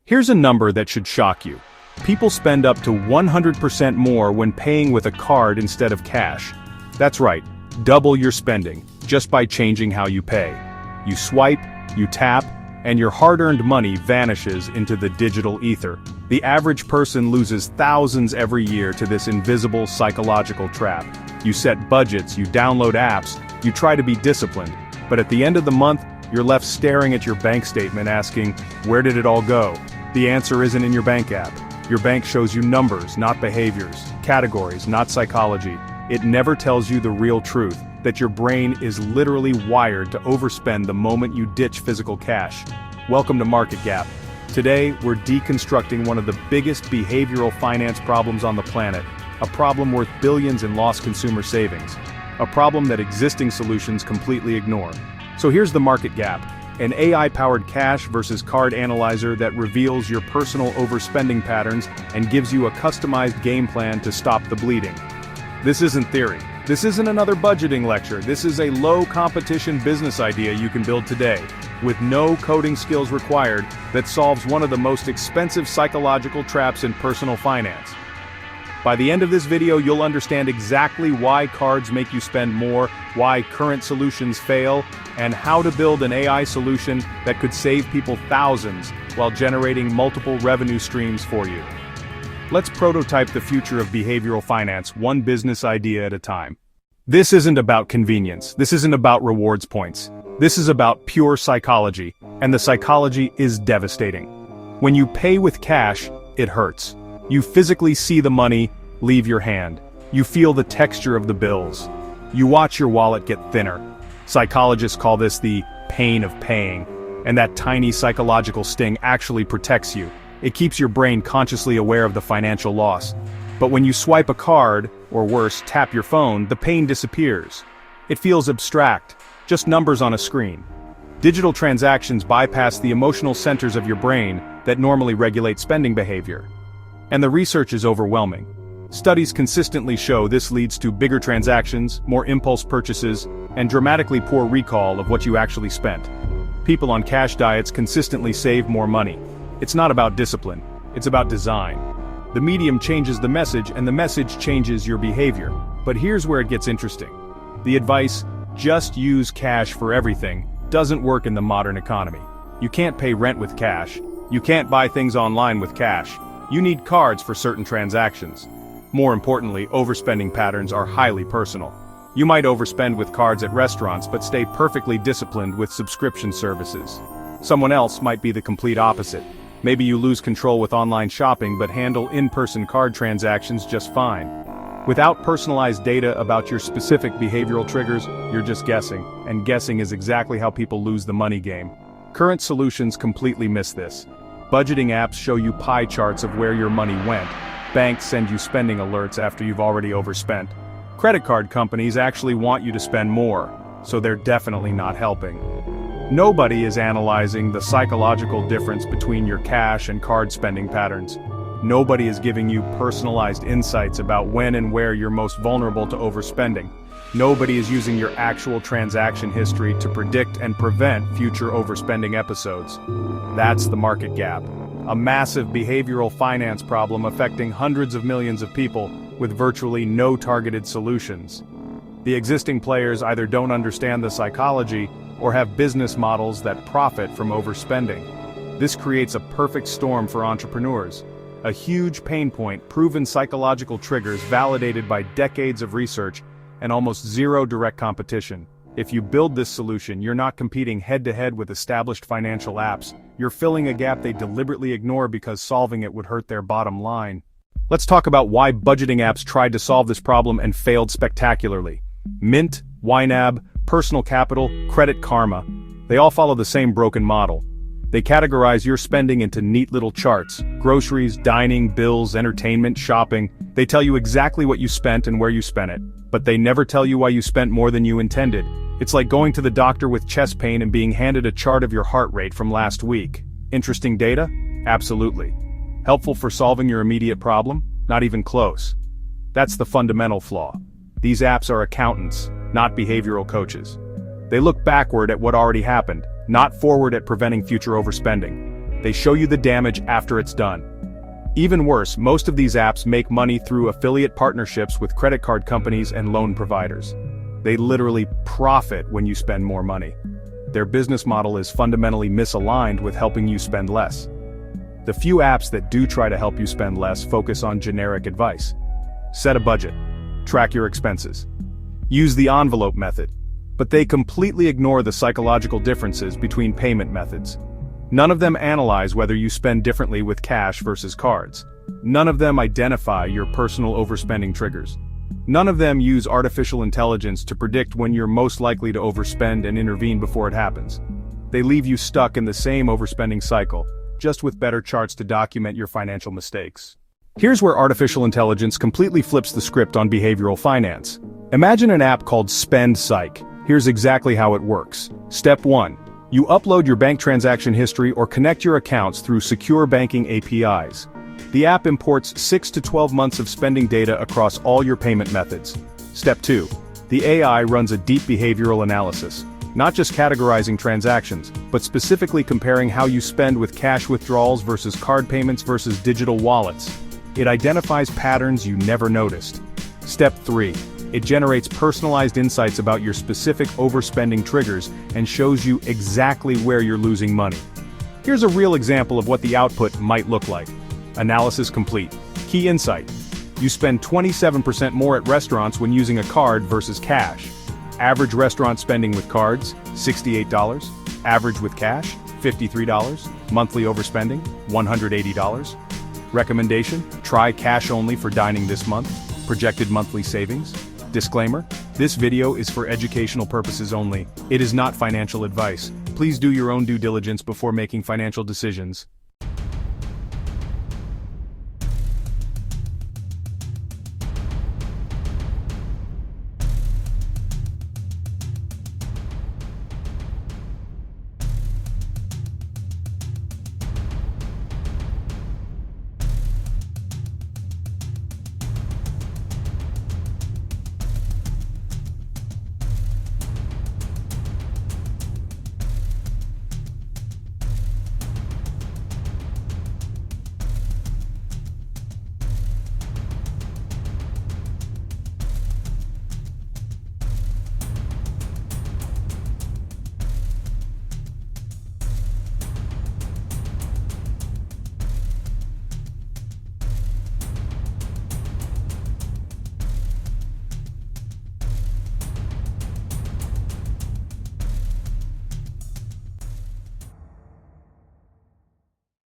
Here's a number that should shock you. People spend up to 100% more when paying with a card instead of cash. That's right, double your spending, just by changing how you pay. You swipe, you tap, and your hard-earned money vanishes into the digital ether. The average person loses thousands every year to this invisible psychological trap. You set budgets, you download apps, you try to be disciplined, but at the end of the month, you're left staring at your bank statement asking, where did it all go? The answer isn't in your bank app. Your bank shows you numbers, not behaviors, categories, not psychology. It never tells you the real truth, that your brain is literally wired to overspend the moment you ditch physical cash. Welcome to Market Gap. Today, we're deconstructing one of the biggest behavioral finance problems on the planet, a problem worth billions in lost consumer savings, a problem that existing solutions completely ignore. So here's the Market Gap, an AI-powered cash versus card analyzer that reveals your personal overspending patterns and gives you a customized game plan to stop the bleeding. This isn't theory. This isn't another budgeting lecture. This is a low-competition business idea you can build today, with no coding skills required, that solves one of the most expensive psychological traps in personal finance. By the end of this video, you'll understand exactly why cards make you spend more, why current solutions fail, and how to build an AI solution that could save people thousands while generating multiple revenue streams for you. Let's prototype the future of behavioral finance, one business idea at a time. This isn't about convenience. This isn't about rewards points. This is about pure psychology, and the psychology is devastating. When you pay with cash, it hurts. You physically see the money leave your hand. You feel the texture of the bills. You watch your wallet get thinner. Psychologists call this the pain of paying, and that tiny psychological sting actually protects you. It keeps your brain consciously aware of the financial loss. But when you swipe a card, or worse, tap your phone, the pain disappears. It feels abstract, just numbers on a screen. Digital transactions bypass the emotional centers of your brain that normally regulate spending behavior. And the research is overwhelming. Studies consistently show this leads to bigger transactions, more impulse purchases, and dramatically poor recall of what you actually spent. People on cash diets consistently save more money. It's not about discipline, it's about design. The medium changes the message, and the message changes your behavior. But here's where it gets interesting. The advice, just use cash for everything, doesn't work in the modern economy. You can't pay rent with cash. You can't buy things online with cash. You need cards for certain transactions. More importantly, overspending patterns are highly personal. You might overspend with cards at restaurants but stay perfectly disciplined with subscription services. Someone else might be the complete opposite. Maybe you lose control with online shopping but handle in-person card transactions just fine. Without personalized data about your specific behavioral triggers, you're just guessing, and guessing is exactly how people lose the money game. Current solutions completely miss this. Budgeting apps show you pie charts of where your money went. Banks send you spending alerts after you've already overspent. Credit card companies actually want you to spend more, so they're definitely not helping. Nobody is analyzing the psychological difference between your cash and card spending patterns. Nobody is giving you personalized insights about when and where you're most vulnerable to overspending. Nobody is using your actual transaction history to predict and prevent future overspending episodes. That's the market gap. A massive behavioral finance problem affecting hundreds of millions of people with virtually no targeted solutions. The existing players either don't understand the psychology or have business models that profit from overspending. This creates a perfect storm for entrepreneurs. A huge pain point, proven psychological triggers validated by decades of research, and almost zero direct competition. If you build this solution, you're not competing head-to-head with established financial apps. You're filling a gap they deliberately ignore because solving it would hurt their bottom line. Let's talk about why budgeting apps tried to solve this problem and failed spectacularly. Mint, YNAB, Personal Capital, Credit Karma, they all follow the same broken model. They categorize your spending into neat little charts: groceries, dining, bills, entertainment, shopping. They tell you exactly what you spent and where you spent it, but they never tell you why you spent more than you intended. It's like going to the doctor with chest pain and being handed a chart of your heart rate from last week. Interesting data? Absolutely. Helpful for solving your immediate problem? Not even close. That's the fundamental flaw. These apps are accountants, not behavioral coaches. They look backward at what already happened, not forward at preventing future overspending. They show you the damage after it's done. Even worse, most of these apps make money through affiliate partnerships with credit card companies and loan providers. They literally profit when you spend more money. Their business model is fundamentally misaligned with helping you spend less. The few apps that do try to help you spend less focus on generic advice. Set a budget. Track your expenses. Use the envelope method. But they completely ignore the psychological differences between payment methods. None of them analyze whether you spend differently with cash versus cards. None of them identify your personal overspending triggers. None of them use artificial intelligence to predict when you're most likely to overspend and intervene before it happens. They leave you stuck in the same overspending cycle, just with better charts to document your financial mistakes. Here's where artificial intelligence completely flips the script on behavioral finance. Imagine an app called SpendPsych. Here's exactly how it works. Step 1. You upload your bank transaction history or connect your accounts through secure banking APIs. The app imports 6 to 12 months of spending data across all your payment methods. Step 2. The AI runs a deep behavioral analysis, not just categorizing transactions, but specifically comparing how you spend with cash withdrawals versus card payments versus digital wallets. It identifies patterns you never noticed. Step 3. It generates personalized insights about your specific overspending triggers and shows you exactly where you're losing money. Here's a real example of what the output might look like. Analysis complete. Key insight. You spend 27% more at restaurants when using a card versus cash. Average restaurant spending with cards, $68. Average with cash, $53. Monthly overspending, $180. Recommendation, try cash only for dining this month. Projected monthly savings. Disclaimer, this video is for educational purposes only. It is not financial advice. Please do your own due diligence before making financial decisions.